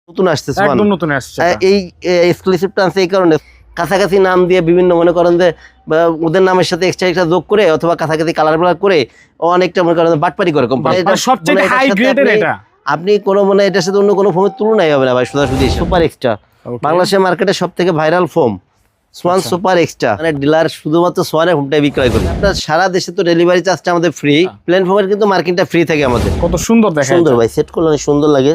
নতুন আসছে সোয়ান, একদম নতুন আসছে। এই এক্সক্লুসিভটা আছে এই কারণে কাছাকাছি নাম দিয়ে বিভিন্ন মনে করেন যে ওদের নামের সাথে এক্সট্রা যোগ করে অথবা কাছাকাছি কালার করে অনেকটা মনে করেন বাটপারি করে কোম্পানি। সবচেয়ে হাই গ্রেডের এটা, আপনি কোনো মানে এটার সাথে অন্য কোনো ফোমের তুলনাই হবে না ভাই। সোজাসুজি সুপার এক্সট্রা বাংলাদেশের মার্কেটে সব থেকে viral foam Schwann super extra. মানে ডিলার শুধুমাত্র সোয়ানের ফোমটাই বিক্রয় করি। আপনার সারা দেশে তো ডেলিভারি চার্জটা আমাদের ফ্রি, প্লেন ফোমের কিন্তু মার্কেটটা ফ্রি থাকে আমাদের। কত সুন্দর দেখেন, সুন্দর ভাই, সেট করলে অনেক সুন্দর লাগে।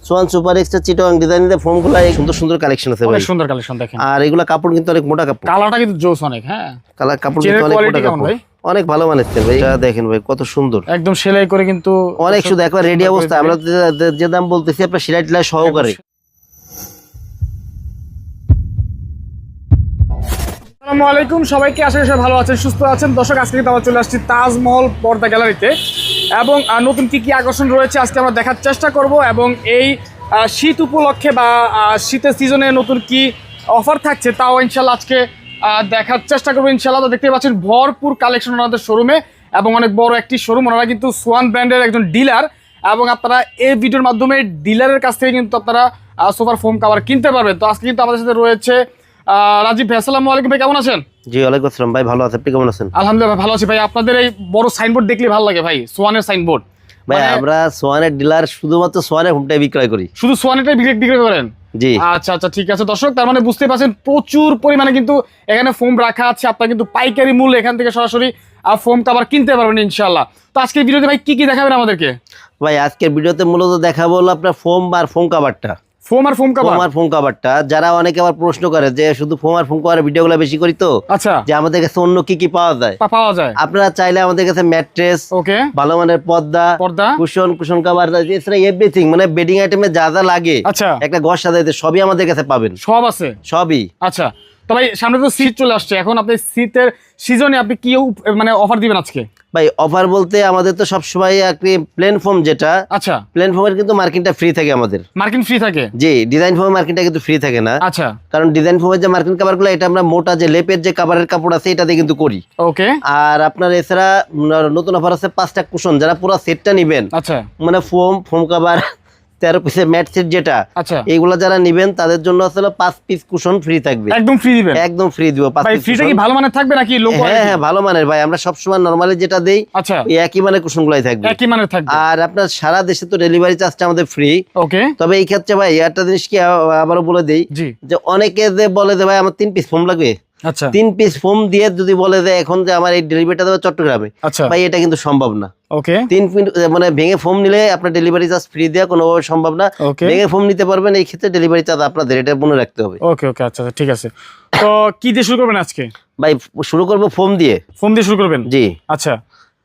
সোয়ান সুপার এক্সট্রা চিটাগাং ডিজাইনের ফোমগুলো সুন্দর সুন্দর কালেকশন আছে ভাই, অনেক সুন্দর কালেকশন দেখেন। আর এগুলা কাপড় কিন্তু অনেক মোটা কাপড়, কালারটা কিন্তু জোস অনেক। হ্যাঁ, কালার কাপড় কিন্তু অনেক মোটা কাপড়, অনেক ভালো মানের ভাই। এটা দেখেন ভাই কত সুন্দর, একদম সেলাই করে কিন্তু অনেক শুধু একবার রেডি অবস্থা। আমরা যে দাম বলতেছি আপনার সেলাই টেলাই সহকারে। আসসালামু আলাইকুম সবাইকে, আশা করি সবাই ভালো আছেন, সুস্থ আছেন। দর্শক, আজকে কিন্তু আমরা চলে আসছি তাজমহল পর্দা গ্যালারিতে এবং নতুন কি আকর্ষণ রয়েছে আজকে আমরা দেখার চেষ্টা করব। এবং এই শীত উপলক্ষে বা শীতের সিজনে নতুন কি অফার থাকছে তাও ইনশাল্লাহ আজকে দেখার চেষ্টা করবো ইনশাল্লাহ। তো দেখতে পাচ্ছেন ভরপুর কালেকশন ওনাদের শোরুমে এবং অনেক বড় একটি শোরুম। ওনারা কিন্তু সোয়ান ব্র্যান্ডের একজন ডিলার এবং আপনারা এই ভিডিওর মাধ্যমে ডিলারের কাছ থেকে কিন্তু আপনারা সোফার ফোম কভার কিনতে পারবেন। তো আজকে কিন্তু আমাদের সাথে রয়েছে রাজীব ভাই। আসসালামু আলাইকুম ভাই, কেমন আছেন? জি ওয়ালাইকুম আসসালাম ভাই, ভালো আছেন, আপনি কেমন আছেন? আলহামদুলিল্লাহ ভালো আছি ভাই। আপনাদের এই বড় সাইনবোর্ড দেখলে ভালো লাগে ভাই, সোয়ানের সাইনবোর্ড। ভাই আমরা সোয়ানের ডিলার, শুধুমাত্র সোয়ানের হোমটাই বিক্রয় করি। শুধু সোয়ানেরটাই বিক্রি করেন? জি আচ্ছা আচ্ছা, ঠিক আছে দর্শক, তার মানে বুঝতে পারছেন প্রচুর পরিমাণে কিন্তু এখানে ফোম রাখা আছে। আপনারা কিন্তু পাইকারি মূল্যে এখান থেকে সরাসরি ফোম কভার কিনতে পারবেন ইনশাআল্লাহ। তো আজকের ভিডিওতে ভাই কি কি দেখাবেন আমাদেরকে? ভাই আজকের ভিডিওতে মূলত দেখাবো হলো আপনার ফোম আর ফোম কভারটা। ফোম আর ফোম কভার, ফোম আর ফোম কভারটা যারা অনেকে আবার প্রশ্ন করে যে শুধু ফোম আর ফোম কভারের ভিডিওগুলো বেশি করি, তো আচ্ছা যে আমাদের কাছে অন্য কি কি পাওয়া যায়। আপনারা চাইলে আমাদের কাছে ম্যাট্রেস, ওকে, ভালো মানের পর্দা, কুশন কভার, এছাড়া এভরিথিং মানে বেডিং আইটেমে যা যা লাগে, আচ্ছা একটা ঘর সাজাইতে সবই আমাদের কাছে পাবেন। সব আছে, সবই। আচ্ছা, তো ভাই সামনে তো শীত চলে আসছে, এখন আপনি শীতের সিজনে আপনি কি মানে অফার দিবেন আজকে? ভাই অফার বলতে আমাদের তো সবসময় একটি প্লেন ফোম, যেটা আচ্ছা প্লেন ফোমের কিন্তু মার্কিনটা ফ্রি থাকে আমাদের। মার্কিন ফ্রি থাকে? জি, ডিজাইন ফোমের মার্কিনটা কিন্তু ফ্রি থাকে না। আচ্ছা, কারণ ডিজাইন ফোমের যে মার্কিন কাভারগুলো, এটা আমরা মোটা যে লেপের যে কাভারের কাপড় আছে এটাতে কিন্তু করি। ওকে, আর আপনার এছাড়া নতুন অফার আছে 5টা কুশন, যারা পুরো সেটটা নিবেন, আচ্ছা মানে ফোম কাভার 13 পিসের ম্যাট সেট যেটা, আচ্ছা এইগুলো যারা নিবেন তাদের জন্য আসলে 5 পিস কুশন ফ্রি থাকবে। একদম ফ্রি দিবেন? একদম ফ্রি দিব। 5 পিস। ফ্রিটা কি ভালো মানের থাকবে নাকি লো কোয়ালিটি? হ্যাঁ ভালো মানের ভাই, আমরা সব সময় নরমালি যেটা দেই, আচ্ছা একই মানের কুশনগুলাই থাকবে, একই মানের থাকবে। আর আপনার সারা দেশে তো ডেলিভারি চার্জটা আমাদের ফ্রি। ওকে, তবে এই ক্ষেত্রে ভাই একটা জিনিস কি আবারও বলে দেই, যে অনেকে যে বলে যে ভাই আমার 3 পিস ফোম লাগবে, আচ্ছা 3 পিস ফোম দিয়ে যদি বলে যে এখন যে আমার এই ডেলিভারিটা দেবে চট্টগ্রামে, আচ্ছা ভাই এটা কিন্তু সম্ভব না। ওকে, 3 পিস মানে ভেঙে ফোম নিলে আপনার ডেলিভারি চার্জ ফ্রি দেওয়া কোনোভাবে সম্ভব না। ভেঙে ফোম নিতে পারবেন, এই ক্ষেত্রে ডেলিভারি চার্জ আপনাদের, এটা মনে রাখতে হবে। ওকে ওকে, আচ্ছা ঠিক আছে। তো কি দিয়ে শুরু করবেন আজকে? ভাই শুরু করব ফোম দিয়ে। ফোম দিয়ে শুরু করবেন? জি আচ্ছা।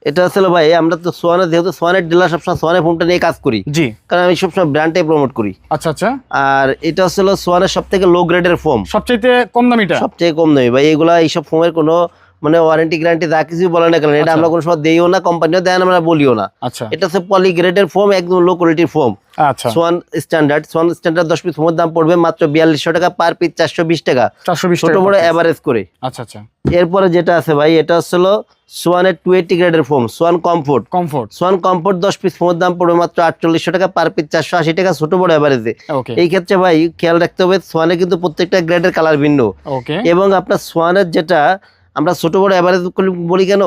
এটা আসলে ভাই আমরা তো সোয়ানের, যেহেতু সোয়ানের ডিলার, সবসময় সোয়ানের ফোমটা নিয়ে কাজ করি, জি, কারণ আমি সবসময় ব্র্যান্ডটাই প্রমোট করি। আচ্ছা আচ্ছা। আর এটা আসলে সোয়ানের সব থেকে লো গ্রেডের ফোম, সবচেয়ে কম দামিটা, সবচেয়ে কম দামি ভাই। এগুলা এইসব ফোমের কোনো মানে ওয়ারেন্টি গ্যারান্টি যা কিছু বলে না কেন, এটা আমরা কোনো সময় দেইও না, কোম্পানিও দেয় না, আমরা বলিও না। আচ্ছা, এটা হচ্ছে পলি গ্রেডের ফোম, একদম লো কোয়ালিটির ফোম। আচ্ছা, সোয়ান স্ট্যান্ডার্ড 10 পিস ফোমের দাম পড়বে মাত্র 4200 টাকা পার পিস, 420 টাকা, ছোট বড় এভারেজ করে। আচ্ছা আচ্ছা। এরপরে যেটা আছে ভাই, এটা হলো সোয়ানের 280 গ্রেডের foam, Swan comfort. Swan comfort 10 piece ফোমের দাম পড়বে মাত্র 4800 টাকা পার পিস, 480 টাকা, ছোট বড় এভারেজে। এই ক্ষেত্রে ভাই খেয়াল রাখতে হবে, সোয়ানে কিন্তু প্রত্যেকটা গ্রেডের কালার ভিন্ন, এবং আপনার সোয়ানের যেটা আমরা ছোট বড় এভারেজ বলি কেন,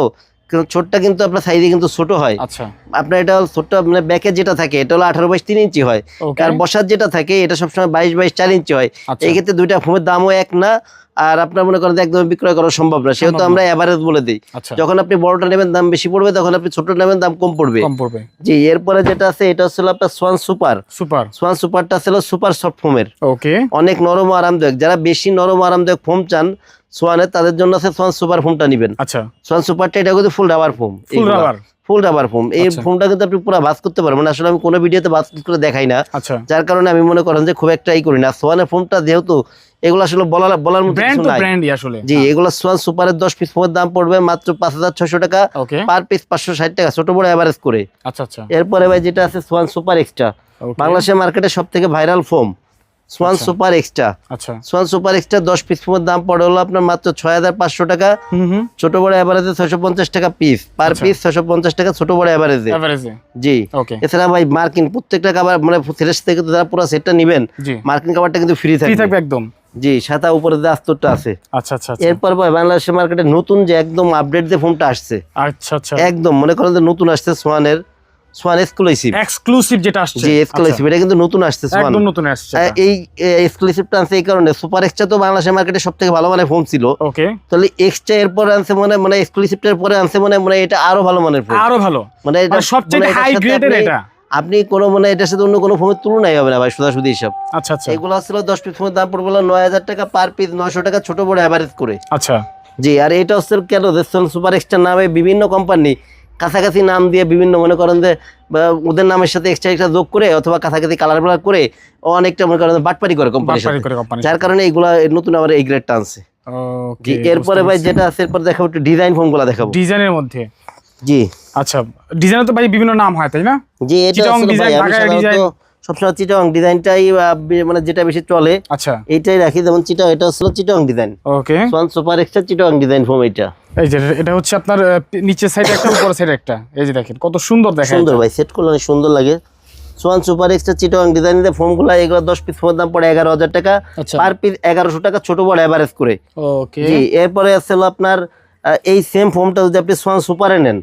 ছোটটা কিন্তু আপনার সাইজে কিন্তু ছোট হয়। আচ্ছা, আপনার এটা ছোট মানে ব্যাকে যেটা থাকে এটা হলো 18/3 ইঞ্চি হয়, আর বসার যেটা থাকে এটা সবসময় 22/4 ইঞ্চি হয়। এই ক্ষেত্রে দুইটা ফোমের দামও এক না, আর আপনার মনে করেন একদম বিক্রয় করা সম্ভব না, সেহেতু আমরা এভারেজ বলে দিই। যখন আপনি বড়টা নেবেন দাম বেশি পড়বে, তখন আপনি ছোটটা নেবেন দাম কম পড়বে। জি, এরপরে যেটা আছে এটা হচ্ছে আপনার সোয়ান সুপার। সোয়ান সুপারটা ছিল সুপার সফট ফোমের, ওকে, অনেক নরম আরামদায়ক। যারা বেশি নরম আরামদায়ক ফোম চান সোয়ানের, তাদের জন্য আছে সোয়ান সুপার ফোমটা নিবেন। আচ্ছা, সোয়ান সুপারটা এটা কিন্তু ফুল রাবার ফোম, ফুল রাবার ফোম। এই ফোমটা কিন্তু আপনি পুরো ভাঁজ করতে পারবেন, আসলে আমি কোনো ভিডিওতে ভাঁজ করে দেখাই না, যার কারণে আমি মনে করেন যে খুব একটা করি না। সোয়ানের ফোমটা যেহেতু এগুলো আসলে বলার মতো কিছু নাই। জি, এগুলো সোয়ান সুপারের 10 পিস ফোমের দাম পড়বে মাত্র 5600 টাকা পার পিস, 560 টাকা, ছোট বড় এভারেজ করে। আচ্ছা আচ্ছা। এরপরে ভাই যেটা আছে সোয়ান সুপার এক্সট্রা, বাংলাদেশের মার্কেটে সব থেকে viral foam, Schwann super extra. আচ্ছা, সোয়ান সুপার এক্সট্রা 10 পিস ফোমের দাম পড়ে হলো আপনার মাত্র 6500 টাকা। ছোট বড় এভারেজে 650 টাকা পিস, পার পিস 650 টাকা ছোট বড় এভারেজে। জি, এছাড়া ভাই মার্কিন প্রত্যেকটা কভার মানে ফ্রেশ থেকে যারা পুরো সেটটা নেবেন মার্কিন কভারটা কিন্তু ফ্রি থাকবে একদম। জি, সাদা উপরে যে আস্তরটা আছে। আচ্ছা আচ্ছা। এরপর ভাই বাংলাদেশের মার্কেটে নতুন যে একদম আপডেট যে ফোনটা আসছে, আচ্ছা আচ্ছা, একদম মনে করেন যে নতুন আসছে সোয়ান এক্সক্লুসিভ যেটা আসছে। জি, এক্সক্লুসিভ, এটা কিন্তু নতুন আসছে, সোয়ান একদম নতুন আসছে। এই এক্সক্লুসিভটা আনছে এই কারণে, সুপার এক্সট্রা তো বাংলাদেশের মার্কেটে সবথেকে ভালো মানের ফোন ছিল। ওকে, তাহলে এক্সট্রা এরপর আনছে মানে এক্সক্লুসিভটার পরে আনছে মানে এটা আরো ভালো মানের ফোন, আরো ভালো, মানে এটা সবচেয়ে হাই গ্রেডের। এটা আপনি কোনো মানে এটার সাথে অন্য কোনো ফোনের তুলনাই হবে না ভাই, সোজাসুজি হিসাব। আচ্ছা আচ্ছা। এগুলো ছিল 10 পিস ফোনের দাম পড়বে 9000 টাকা পার পিস, 900 টাকা ছোট বড় এভারেজ করে। আচ্ছা জি, আর এটা হচ্ছে কেন সুপার এক্সট্রা নামে বিভিন্ন কোম্পানি কাছাকাছি নাম দিয়ে বিভিন্ন মনে করেন যে ওদের নামের সাথে এক্সট্রা যোগ করে অথবা কাছাকাছি কালার ব্লার করে অনেকটা মনে করেন বাটপারি করে কোম্পানি, যার কারণে এইগুলা নতুন আবার এই গ্রেডটা আনছে। জি, এরপরে ভাই যেটা আছে এরপর দেখাবো একটু ডিজাইন ফোনগুলো দেখাবো। ডিজাইনের মধ্যে জি, আচ্ছা, ডিজাইনে তো ভাই বিভিন্ন নাম হয় তাই না? জি, এটা সবসময় চিটাং ডিজাইনটাই মানে যেটা বেশি চলে, আচ্ছা এইটাই রাখি। যেমন চিটাং, এটা হচ্ছে Chittagong design. Okay, Swan super extra Chittagong design foam. এই যে এটা হচ্ছে আপনার নিচের সাইডে একটা উপরের সাইডে একটা, এই যে দেখেন কত সুন্দর দেখায়, সুন্দর ভাই, সেট করলে অনেক সুন্দর লাগে। সোয়ান সুপার এক্সট্রা চিটাং ডিজাইনের ফোনগুলো এগুলো 10 পিস ফোনের দাম পড়ে 11000 টাকা, পার পিস 1100 টাকা ছোট বড় এভারেজ করে। ওকে, জি, এরপরে আছে আপনার এই সেম ফোনটা যদি আপনি সোয়ান সুপারে নেন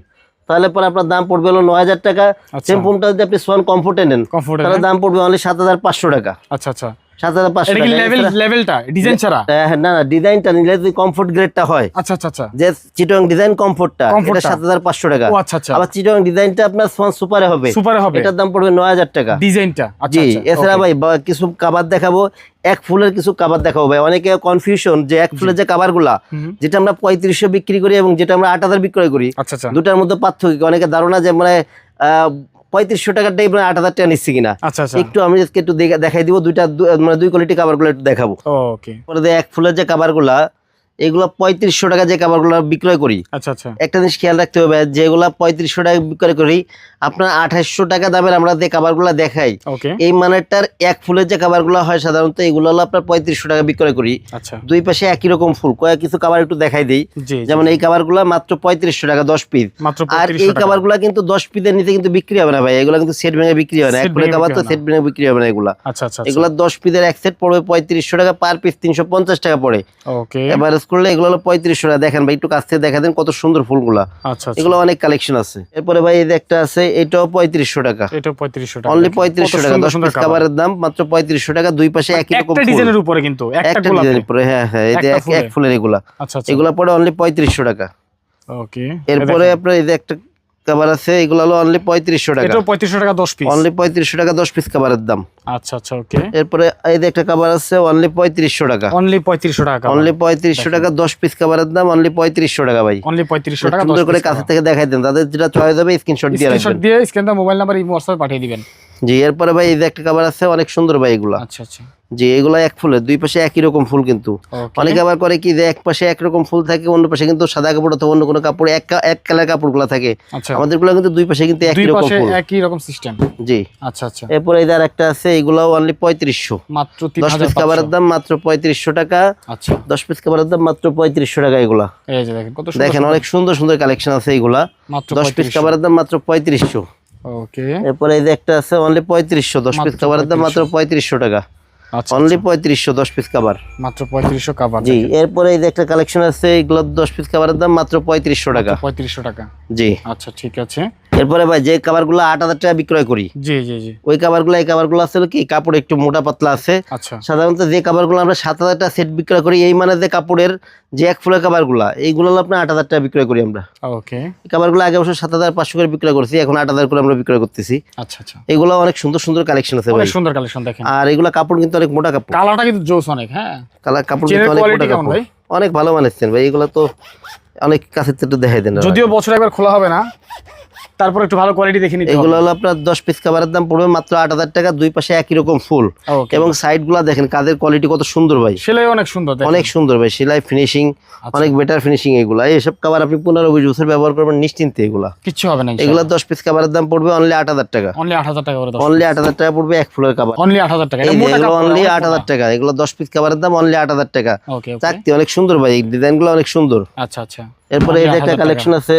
তাহলে পরে আপনার দাম পড়বে হলো 9000 টাকা। সেম ফোনটা যদি আপনি সোয়ান কমফোর্টে নেন তাহলে দাম পড়বে অনলি 7500 টাকা। আচ্ছা আচ্ছা, 7500 টাকা। লেভেলটা ডিজাইন ছাড়া? না না, ডিজাইনটা নিলে যদি কমফোর্ট গ্রেডটা হয়, আচ্ছা আচ্ছা আচ্ছা, যে চিটাং ডিজাইন কমফোর্টটা, এটা 7500 টাকা। আচ্ছা আচ্ছা, আবার চিটাং ডিজাইনটা আপনার সোয়ান সুপারে হবে, এটার দাম পড়বে 9000 টাকা ডিজাইনটা। জি, এছাড়া ভাই কিছু কভার দেখাবো, এক ফুলের কিছু কভার দেখাবো ভাই। অনেকে কনফিউশন যে এক ফুলের যে কভার গুলা যেটা আমরা 3500 বিক্রি করি এবং যেটা আমরা 8000 বিক্রয় করি, দুটার মধ্যে পার্থক্য। অনেকে ধারণা যে মানে 3500 টাকাটাই 8000 টাকা নিচ্ছি কিনা। একটু আমি একটু দেখাই দিব, মানে দুই কোয়ালিটি কভার গুলো একটু দেখাবো। ওকে, পরে এক ফুলের যে কভার গুলা এগুলো 3500 টাকা যে কভার গুলো বিক্রয় করি, আচ্ছা আচ্ছা, একটা জিনিস খেয়াল রাখতে হবে, যেগুলা 3500 টাকা বিক্রয় করি আপনার 2800 টাকা দামের আমরা যে কভার গুলা দেখাই, এই মানেরটার এক ফুলের যে কভার গুলো হয় সাধারণত এগুলো হলো আপনার 3500 টাকা বিক্রয় করি। আচ্ছা, দুই পাশে একই রকম ফুল, কিছু কভার একটু দেখাই দিই। যেমন এই কভার গুলা মাত্র 3500 টাকা 10 পিস, আর এই কভার গুলা কিন্তু 10 পিসের নিচে কিন্তু বিক্রি হবে না ভাই, এগুলো কিন্তু সেট ভেঙে বিক্রি হয় না, এক ফুলের কভার তো সেট ভেঙে বিক্রি হবে না এগুলা। আচ্ছা আচ্ছা, এগুলা 10 পিসের এক সেট পড়বে 3500 টাকা, পার পিস 350 টাকা পড়ে। ওকে, এবার করলে এগুলো হলো 3500 টাকা। দেখেন ভাই একটু কাছ থেকে দেখা দেন কত সুন্দর ফুলগুলা। আচ্ছা, এগুলো অনেক কালেকশন আছে। এরপরে ভাই এই যে একটা আছে, এটাও 3500 টাকা, এটাও 3500 টাকা, অনলি 3500 টাকা। 10 পিস কভারের দাম মাত্র 3500 টাকা, দুই পাশে একই রকম ফুল, একটা ডিজাইনের উপরে কিন্তু একটা ডিজাইনের উপরে। হ্যাঁ হ্যাঁ, এই যে এক ফুলের এগুলা। আচ্ছা, এগুলা পড়ে অনলি 3500 টাকা। ওকে, এরপরে আপনার এই যে একটা কভার আছে, এগুলো হলো অনলি 3500 টাকা, এটাও 3500 টাকা 10 পিস, অনলি 3500 টাকা 10 পিস কভারের দাম। আচ্ছা আচ্ছা, ওকে। এরপরে এই যে একটা কভার আছে অনলি 3500 টাকা, অনলি 3500 টাকা, অনলি 3500 টাকা 10 পিস কভারের দাম, অনলি 3500 টাকা ভাই, অনলি 3500 টাকা। সুন্দর করে কাছে থেকে দেখাই দেন, তাদের যেটা চয়েস হবে স্ক্রিনশট দিয়ে রাখবেন, স্ক্রিনশট দিয়ে স্ক্রিনটা মোবাইল নাম্বার এই হোয়াটসঅ্যাপে পাঠিয়ে দিবেন। জি, এরপরে ভাই এই যে একটা কভার আছে অনেক সুন্দর ভাই এগুলা। আচ্ছা আচ্ছা, জি, এগুলা এক ফুলের, দুই পাশে একই রকম ফুল, কিন্তু অনেকে আবার করে কি যে এক পাশে একরকম ফুল থাকে, অন্য পাশে কিন্তু সাদা কাপড় অথবা অন্য কোনো কাপড় এক কালার কাপড়গুলো থাকে। আমাদের গুলো কিন্তু দুই পাশে কিন্তু একই রকম ফুল, একই রকম সিস্টেম। জি, আচ্ছা আচ্ছা। এরপর এদের একটা আছে, এগুলাও অনলি 3500, মাত্র 10 পিস কভারের দাম মাত্র 3500 টাকা। আচ্ছা, 10 পিস কভারের দাম মাত্র 3500 টাকা এগুলা। এই যে দেখেন কত সুন্দর, দেখেন অনেক সুন্দর সুন্দর কালেকশন আছে এগুলা, মাত্র 10 পিস কভারের দাম মাত্র 3500। ওকে, এরপরে এই যে একটা আছে অনলি 3500, 10 পিস কভারের দাম মাত্র 3500 টাকা, অনলি 3500 10 পিস কভার, মাত্র 3500 কভার। জি, এরপরে এই যে একটা কালেকশন আছে, এগুলো 10 পিস কভারের দাম মাত্র 3500 টাকা, 3500 টাকা। জি, আচ্ছা ঠিক আছে। এরপরে ভাই যে কভারগুলো 8000 টাকা বিক্রয় করি, জি জি জি, ওই কভারগুলো এই কভারগুলো আছে কি কাপড় একটু মোটা পাতলা আছে। আচ্ছা, সাধারণত যে কভারগুলো আমরা 7000 টাকা সেট বিক্রয় করি, এই মানে যে কাপড়ের যে এক ফুলের কভারগুলো, এইগুলো হলো আপনার 8000 টাকা বিক্রয় করি আমরা। ওকে, এই কভারগুলো আগে অবশ্য 7500 করে বিক্রয় করছি, এখন 8000 করে আমরা বিক্রয় করতেছি। আচ্ছা আচ্ছা, এগুলো অনেক সুন্দর সুন্দর কালেকশন আছে ভাই, অনেক সুন্দর কালেকশন দেখেন। আর এগুলো কাপড় কিন্তু অনেক মোটা কাপড়, কালারটা কিন্তু জোস অনেক। হ্যাঁ, কালার কাপড় কিন্তু অনেক মোটা কাপড়, অনেক ভালো মানেছেন ভাই। এগুলো তো অনেক কাছে একটু দেখাই দেন, যদিও বছর একবার খোলা হবে না, তারপর একটু ভালো কোয়ালিটি দেখে নিতে এগুলো হলো আপনার 10 পিস কভারের দাম পড়বে মাত্র 8,000 টাকা, দুই পাশে একই রকম ফুল এবং সাইড গুলা দেখেন কাজের কোয়ালিটি কত সুন্দর ভাই, সেলাই অনেক সুন্দর, অনেক সুন্দর ভাই, সেলাই ফিনিশিং অনেক বেটার ফিনিশিং। এগুলা এইসব কভার আপনি 15-20 বছর ব্যবহার করবেন নিশ্চিন্তে, এগুলা কিছু হবে না। এগুলা 10 পিস কভারের দাম পড়বে অনলি 8,000 টাকা, অনলি 8,000 টাকা করে, অনলি 8,000 টাকা পড়বে এক ফুলের কভার, অনলি 8,000 টাকা, এগুলো অনলি 8,000 টাকা। এগুলো 10 পিস কভারের দাম অনলি 8,000 টাকা। চাকতি অনেক সুন্দর ভাই, ডিজাইন গুলো অনেক সুন্দর। আচ্ছা আচ্ছা। এরপরে এই যে একটা কালেকশন আছে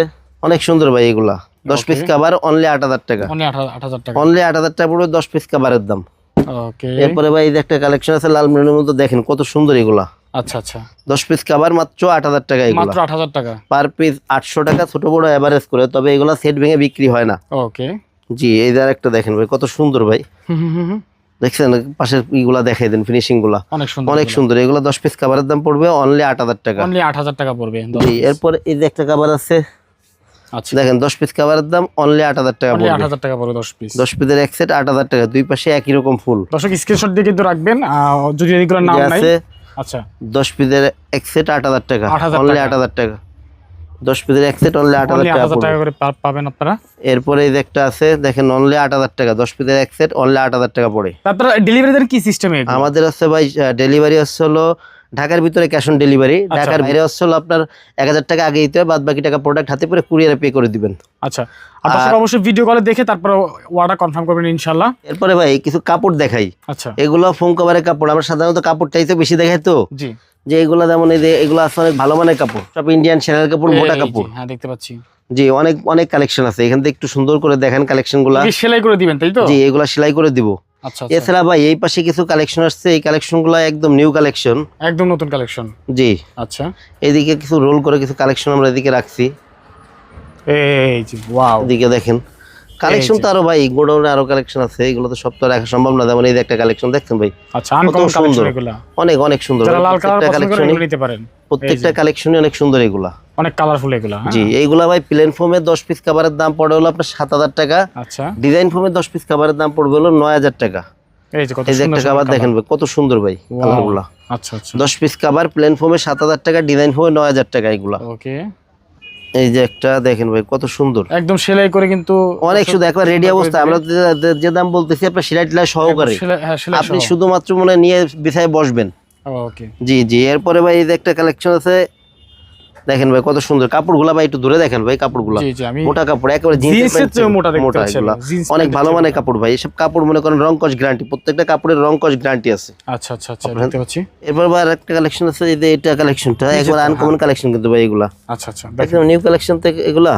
অনেক সুন্দর ভাই, এগুলা 10 পিস কভার অনলি 8,000 টাকা, অনলি 8,000 টাকা, অনলি 8,000 টাকা পড়বে 10 পিস কভারের দাম। ওকে। এরপরে ভাই এই যে একটা কালেকশন আছে লাল মেরুনের মধ্যে, দেখেন কত সুন্দর এগুলা। আচ্ছা আচ্ছা। 10 পিস কভার মাত্র 8,000 টাকা, এগুলা মাত্র 8,000 টাকা, পার পিস 800 টাকা, ছোট বড় এভারেজ করে, তবে এগুলা সেট ভেঙে বিক্রি হয় না। ওকে জি, এই যে আরেকটা দেখেন ভাই কত সুন্দর ভাই, দেখছেন পাশের ইগুলা দেখাই দেন, ফিনিশিং গুলা অনেক সুন্দর, অনেক সুন্দর। এগুলো 10 পিস কভারের দাম পড়বে অনলি 8,000 টাকা, অনলি 8,000 টাকা পড়বে। জি। এরপর এই যে একটা কভার আছে, আচ্ছা দেখেন 10 পিস কভারের দাম অনলি 8,000 টাকা অনলি পড়বে, 8,000 টাকা পড়বে 10 পিস, 10 পিসের এক সেট 8,000 টাকা, দুই পাশে একই রকম ফুল। দর্শক স্ক্রিনশট দিয়ে কিন্তু রাখবেন যদি এগুলোর নাম নাই। আছে আচ্ছা 10 পিসের এক সেট 8,000 টাকা, 8,000 অনলি টাকা। 8,000 টাকা, 10 পিসের এক সেট অনলি 8,000 টাকা 8,000 টাকা পড়বে। করে পাবেন আপনারা। এরপরে এই যে একটা আছে দেখেন অনলি 8,000 টাকা, 10 পিসের এক সেট অনলি 8,000 টাকা পড়ে। আপনারা ডেলিভারি দেন কি সিস্টেমে? আমাদের আছে ভাই ডেলিভারি হচ্ছে হলো ঢাকার ভিতরে ক্যাশ অন ডেলিভারি, ঢাকার বাইরে হচ্ছে হলো আপনার 1,000 টাকা আগে দিতে হবে, বাদ বাকি টাকা প্রোডাক্ট হাতে পরে কুরিয়ারে পে করে দিবেন। আচ্ছা, আপনারা অবশ্যই ভিডিও কলে দেখে তারপর অর্ডার কনফার্ম করবেন ইনশাআল্লাহ। এরপরে ভাই কিছু কাপড় দেখাই। আচ্ছা, এগুলো ফোম কভারের কাপড়, আমরা সাধারণত কাপড় চাইতে বেশি দেখাই তো, জি, যে এগুলো যেমন এই যে এগুলো আছে অনেক ভালো মানের কাপড়, সব ইন্ডিয়ান সেনার কাপড়, মোটা কাপড়। হ্যাঁ দেখতে পাচ্ছি। জি, অনেক অনেক কালেকশন আছে, এখান থেকে একটু সুন্দর করে দেখেন কালেকশন গুলা। সেলাই করে দিবেন তাই তো? জি, এগুলা সেলাই করে দিব। আচ্ছা, এছাড়া ভাই এই পাশে কিছু কালেকশন আসছে, এই কালেকশন গুলা একদম নিউ কালেকশন, একদম নতুন কালেকশন। জি। আচ্ছা, এদিকে কিছু রোল করে কিছু কালেকশন আমরা এদিকে রাখছি, এই জি ওয়াও, এদিকে দেখেন কালেকশন তো আরো ভাই গোডাউনে আরো কালেকশন আছে, এগুলো তো সব তো রাখা সম্ভব না। যেমন এই যে একটা কালেকশন দেখছেন ভাই, আচ্ছা আনকমন কালেকশন এগুলা, অনেক অনেক সুন্দর, যারা লাল কালার পছন্দ করেন এগুলো নিতে পারেন, প্রত্যেকটা কালেকশনই অনেক সুন্দর, এগুলা অনেক কালারফুল এগুলা। জি, এইগুলা ভাই প্লেন ফোমে 10 পিস কভারের দাম পড়ে হলো আপনার 7,000 টাকা। আচ্ছা, ডিজাইন ফোমে 10 পিস কভারের দাম পড়বে হলো 9,000 টাকা। এই যে কত এই যে সুন্দর একটা কভার দেখেন ভাই কত সুন্দর ভাই কালারগুলা। আচ্ছা আচ্ছা, 10 পিস কভার প্লেন ফোমে 7,000 টাকা, ডিজাইন ফোমে 9,000 টাকা এগুলা। ওকে, এই যে একটা দেখেন ভাই কত সুন্দর, একদম সেলাই করে কিন্তু অনেক শুধু একবার রেডি অবস্থা। আমরা যে দাম বলতেছি আপনার সেলাই টেলাই সহকারে, আপনি শুধুমাত্র মনে নিয়ে বিছায় বসবেন। ওকে, জি জি। এরপরে ভাই এই যে একটা কালেকশন আছে, দেখেন ভাই কত সুন্দর কাপড়গুলা ভাই, একটু ধরে দেখেন ভাই কাপড়গুলা, মোটা কাপড় একেবারে মোটা, এগুলা অনেক ভালো মানের কাপড় ভাই। এসব কাপড় মনে করেন রং কস গ্যারান্টি, প্রত্যেকটা কাপড়ের রং কস গ্যারান্টি আছে। আচ্ছা আচ্ছা আচ্ছা, দেখতে পাচ্ছি। এরপর ভাই আরেকটা কালেকশন আছে, এই যে এটা কালেকশনটা একবার আনকমন কালেকশন কিন্তু ভাই, এগুলা আচ্ছা আচ্ছা একদম নিউ কালেকশন থেকে, এগুলা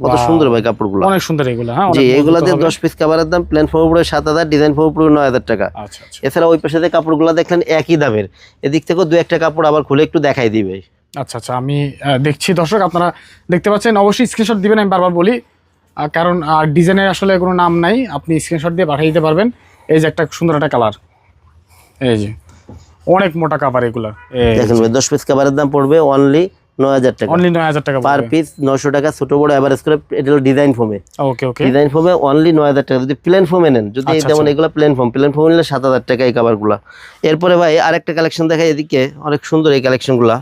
কত সুন্দর ভাই কাপড়গুলো, অনেক সুন্দর এগুলা। হ্যাঁ জি, এগুলাতে 10 পিস কভারের দাম প্লেন ফোম পড়বে 7,000, ডিজাইন ফোম পড়বে 9,000 টাকা। আচ্ছা আচ্ছা, এছাড়া ওই পাশে যে কাপড়গুলো দেখলেন একই দামের, এদিক থেকেও দু একটা কাপড় আবার খুলে একটু দেখাই দিবে। আচ্ছা আচ্ছা, আমি দেখছি দর্শক, আপনারা দেখতে পাচ্ছেন, অবশ্যই স্ক্রিনশট দিবেন, আমি বারবার বলি, কারণ ডিজাইনের আসলে কোনো নাম নাই, আপনি স্ক্রিনশট দিয়ে পাঠিয়ে দিতে পারবেন। এই যে একটা সুন্দর একটা কালার, এই যে অনেক মোটা কাভার এগুলা, দেখেন 10 পিস কভারের দাম পড়বে অনলি 9,000 টাকা, অনলি 9,000 টাকা পার পিস 900 টাকা, ছোট বড় এভারেজ করে। এটা হলো ডিজাইন ফোমে, ওকে ওকে, ডিজাইন ফোমে অনলি 9,000 টাকা। যদি প্লেন ফোমে নেন, যদি যেমন এগুলো প্লেন ফোম নিলে 7,000 টাকা এই কভারগুলা। এরপরে ভাই আরেকটা কালেকশন দেখাই, এদিকে অনেক সুন্দর এই কালেকশনগুলা,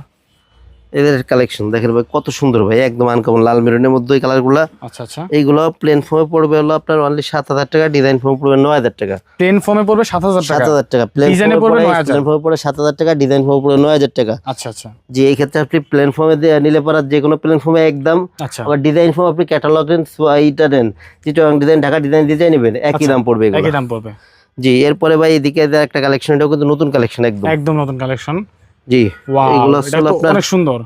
এদের কালেকশন দেখেন ভাই কত সুন্দর ভাই, একদম আনকমন লাল মেরুনের মধ্যে এই কালারগুলা। আচ্ছা আচ্ছা, এইগুলো প্লেন ফোমে পড়বে হলো আপনার অনলি 7,000 টাকা, ডিজাইন ফোমে পড়বে 9,000 টাকা। প্লেন ফোমে পড়বে 7,000 টাকা, 7,000 টাকা, প্লেন ফোমে পড়বে 7,000 টাকা, ডিজাইন ফোমে পড়বে 9,000 টাকা। আচ্ছা আচ্ছা, জি, এই ক্ষেত্রে আপনি প্লেন ফোমে নিলে পরে যে কোনো প্লেন ফোমে একদম, আবার ডিজাইন ফোম আপনি ক্যাটালগ নেন, এইটা নেন, চিটাগাং ডিজাইন, ঢাকা ডিজাইন নেবেন, একই দাম পড়বে, একই দাম পড়বে। জি। এরপরে ভাই এদিকে একটা কালেকশন, এটাও কিন্তু নতুন কালেকশন, একদম নতুন কালেকশন। জি, এগুলো আপনার অনেক সুন্দর।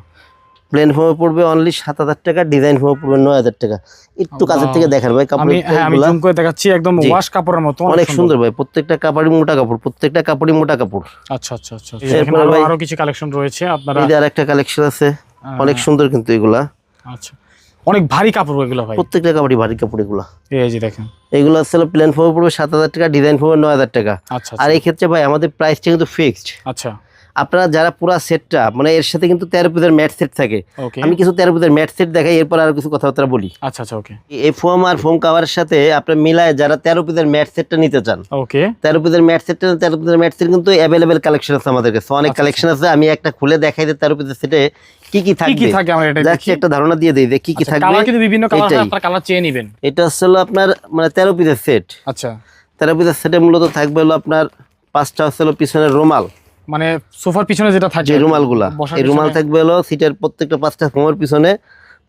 প্লেন ফোমে পড়বে অনলি 7,000 টাকা, ডিজাইন ফোমে পড়বে 9,000 টাকা। একটু কাছের থেকে দেখেন ভাই কাপড়, আমি জুম করে দেখাচ্ছি, একদম ওয়াশ কাপড়ের মতো, অনেক সুন্দর ভাই, প্রত্যেকটা কাপড়ই মোটা কাপড়, প্রত্যেকটা কাপড়ই মোটা কাপড়। আচ্ছা আচ্ছা আচ্ছা, এখানে আরো কিছু কালেকশন রয়েছে আপনারা, এই যে আরেকটা কালেকশন আছে অনেক সুন্দর কিন্তু এগুলা। আচ্ছা, অনেক ভারী কাপড় এগুলো ভাই, প্রত্যেকটা কাপড়ই ভারী কাপড় এগুলা। এই যে দেখেন, এগুলো আসলে প্লেন ফোমে পড়বে 7,000 টাকা, ডিজাইন ফোমে 9,000 টাকা। আর এই ক্ষেত্রে ভাই আমাদের প্রাইসটা কিন্তু ফিক্সড। আচ্ছা, আপনারা যারা পুরো সেটটা মানে এর সাথে কিন্তু 13 পিসের ম্যাট সেট থাকে। আমি কিছু 13 পিসের ম্যাট সেট দেখাই, এরপর আরো কিছু কথাবার্তা বলি। আচ্ছা আচ্ছা, ওকে। এই ফোম আর ফোম কভারের সাথে আপনি মিলায় যারা 13 পিসের ম্যাট সেটটা নিতে চান, ওকে, 13 পিসের ম্যাট সেটটা 13 পিসের ম্যাট সেট কিন্তু अवेलेबल কালেকশন আছে আমাদের কাছে, অনেক কালেকশন আছে। আমি একটা খুলে দেখাই দিই 13 পিসের সেটে কি কি থাকবে, আমরা এটা দেখি একটা ধারণা দিয়ে দেই যে কি কি থাকবে। কালার কিন্তু বিভিন্ন কালার হয়, আপনারা কালার চেয়ে নেবেন। এটা হলো আপনার মানে 13 পিসের সেট। আচ্ছা, 13 পিসের সেটে মূলত থাকবে হলো আপনার 5টা হলো পিছনের রুমাল, মানে সোফার পিছনে যেটা থাকে যে রুমালগুলা, এই রুমাল থাকবে হলো সিটের প্রত্যেকটা 5টা ফোমের পিছনে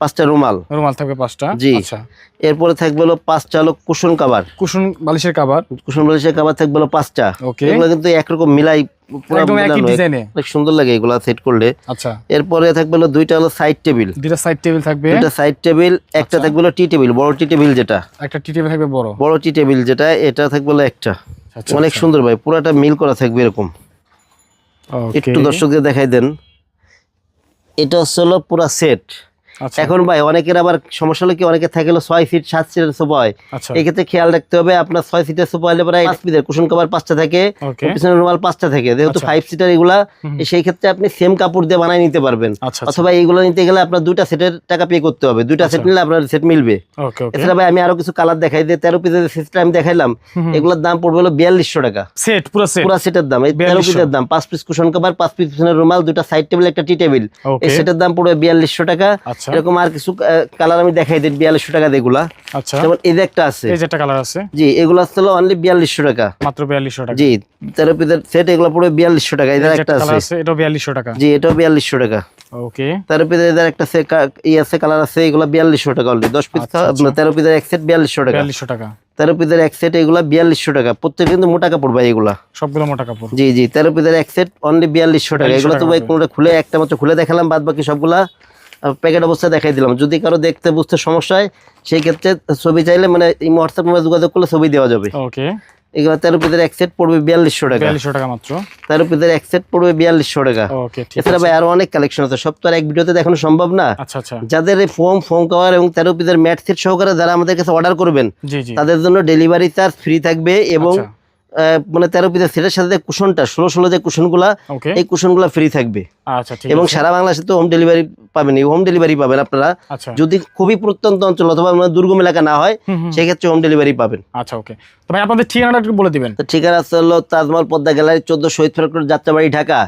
5টা রুমাল থাকবে 5টা। জি, আচ্ছা। এরপরে থাকবে হলো 5টা হলো কুশন কভার, কুশন বালিশের কভার, কুশন বালিশের কভার থাকবে হলো 5টা। ওকে, এগুলো কিন্তু একরকম মিলাই একদম একই ডিজাইনে, অনেক সুন্দর লাগে এগুলা সেট করলে। আচ্ছা, এরপরে থাকবে হলো 2টা হলো সাইড টেবিল, 2টা সাইড টেবিল থাকবে, 2টা সাইড টেবিল, একটা থাকবে হলো টি টেবিল, বড় টি টেবিল যেটা, একটা টি টেবিল থাকবে বড় টি টেবিল যেটা, এটা থাকবে হলো একটা। অনেক সুন্দর ভাই, পুরোটা মিল করা থাকবে এরকম। একটু দর্শকদের দেখাই দেন, এটা হলো পুরো সেট। এখন ভাই অনেকের আবার সমস্যা হলো কি, অনেকে থাকে 6 ফিট 7 সিটের সোফা হয়, এক্ষেত্রে খেয়াল রাখতে হবে আপনার 6 সিটের সোফা হলে প্রায় 5 পিসের কুশন কভার 5টা থাকে, পিছনের রুমাল 5টা থাকে, যেহেতু 5 সিটার এগুলা, সেই ক্ষেত্রে আপনি সেম কাপড় দিয়ে বানাই নিতে পারবেন। অথবা এইগুলো নিতে গেলে আপনার 2টা সেটের টাকা পে করতে হবে, 2টা সেট নিলে আপনার সেট মিলবে। এছাড়া ভাই আমি আরো কিছু কালার দেখাই দিই। 13 পিসের সেটটা আমি দেখাইলাম, এগুলোর দাম পড়বে হলো 4200 টাকা সেট, পুরো সেটের দাম। এই 13 পিসের দাম 5 পিস কুশন কভার, 5 পিস পিছনের রুমাল, 2টা সাইড টেবিল, একটা টি টেবিল, এই সেটের দাম পড়বে 4200 টাকা। এরকম আর কিছু কালার আমি দেখাই দিই 4200 টাকা এগুলা। আচ্ছা, যেমন এই যে একটা আছে, এই যে একটা কালার আছে, জি, এগুলো হলো অনলি 4200 টাকা, মাত্র 4200 টাকা। জি, 13 পিসের সেট এগুলো পড়বে 4200 টাকা। এদের একটা আছে, এটাও 4200 টাকা। জি, এটাও 4200 টাকা। ওকে, 13 পিসের এদের একটা আছে কালার আছে, এগুলো 4200 টাকা অনলি। 10 পিস 13 পিসের এক সেট 4200 টাকা। 4200 টাকা 13 পিসের এক সেট এগুলো 4200 টাকা। প্রত্যেক কিন্তু মোটা কাপড় ভাই এগুলা, সবগুলো মোটা কাপড়। জি জি, 13 পিসের এক সেট অনলি 4200 টাকা। এগুলো তো ভাই কোনটা খুলে একটা মাত্র খুলে দেখালাম, বাদ বাকি সবগুলা প্যাকেট অবস্থা দেখাই দিলাম। যদি কারো দেখতে বুঝতে সমস্যা হয়, সেই ক্ষেত্রে ছবি চাইলে মানে এই হোয়াটসঅ্যাপ নাম্বারে যোগাযোগ করলে ছবি দেওয়া যাবে। ওকে, এগুলো 13 পিসের এক সেট পড়বে 4200 টাকা। 4200 টাকা মাত্র। 13 পিসের এক সেট পড়বে 4200 টাকা। ওকে, ঠিক আছে। এছাড়া ভাই আরো অনেক কালেকশন আছে, সব তো আর এক ভিডিওতে দেখানো সম্ভব না। আচ্ছা আচ্ছা, যাদের এই ফোম কভার এবং 13 পিসের ম্যাট সেট সহকারে যারা আমাদের কাছে অর্ডার করবেন, জি জি, তাদের জন্য ডেলিভারি চার্জ ফ্রি থাকবে। এবং মানে 13 পিসের সেটের সাথে কুশনটা 16 যে কুশনগুলা, এই কুশনগুলা ফ্রি থাকবে। আচ্ছা, ঠিক আছে। এবং সারা বাংলাদেশে তো হোম ডেলিভারি পাবেন, হোম ডেলিভারি পাবেন আপনারা। যদি খুবই প্রত্যন্ত অঞ্চল অথবা দুর্গম এলাকা না হয়, সেই ক্ষেত্রে হোম ডেলিভারি পাবেন। আচ্ছা, ওকে। তো ভাই আপনাদের ঠিকানাটা একটু বলে দিবেন। ঠিকানা হলো তাজমহল পদ্মা গ্যালারি 14 শহীদ ফেরত রোড, যাত্রাবাড়ি, ঢাকা।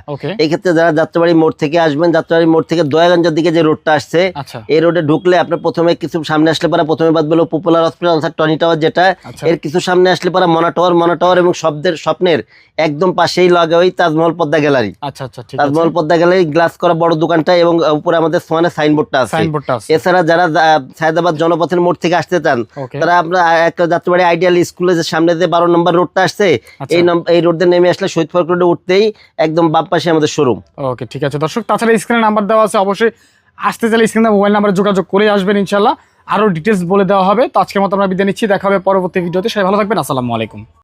এই ক্ষেত্রে যারা যাত্রাবাড়ি মোড় থেকে আসবেন, যাত্রাবাড়ি মোড় থেকে দয়াগঞ্জের দিকে যে রোডটা আসছে, এই রোডে ঢুকলে আপনার প্রথমে কিছু সামনে আসলে পারা প্রথমে বাদ পেলো পপুলার হসপিটাল টনি টাওয়ার যেটা, এর কিছু সামনে আসলে পারা মনা টাওয়ার এবং স্বপ্নের একদম পাশেই লাগা ওই তাজমহল পদ্মা গ্যালারি। আচ্ছা আচ্ছা, ঠিক আছে। তাজমহল পদ্মা গ্যালারি গ্লাস করা বড় দোকানটা এবং উপরে আমাদের সোয়ানের সাইনবোর্ডটা আছে। এছাড়া যারা সায়দাবাদ জনপথের মোড় থেকে আসতে চান, তারা আপনার একটা যাত্রাবাড়ি আইডিয়াল স্কুলের সামনে যে 12 নম্বর রোডটা আসছে, এই রোডে নেমে আসলে শহীদ ফেরত রোডে উঠতেই একদম বাম পাশে আমাদের শোরুম। ওকে, ঠিক আছে দর্শক। তাছাড়া স্ক্রিনে নাম্বার দেওয়া আছে, অবশ্যই আসতে চাইলে স্ক্রিনে মোবাইল নাম্বারে যোগাযোগ করে আসবেন, ইনশাআল্লাহ আরো ডিটেইলস বলে দেওয়া হবে। তো আজকের মতো আমরা বিদায় নিচ্ছি, দেখা হবে পরবর্তী ভিডিওতে। সবাই ভালো থাকবেন, আসসালামু আলাইকুম।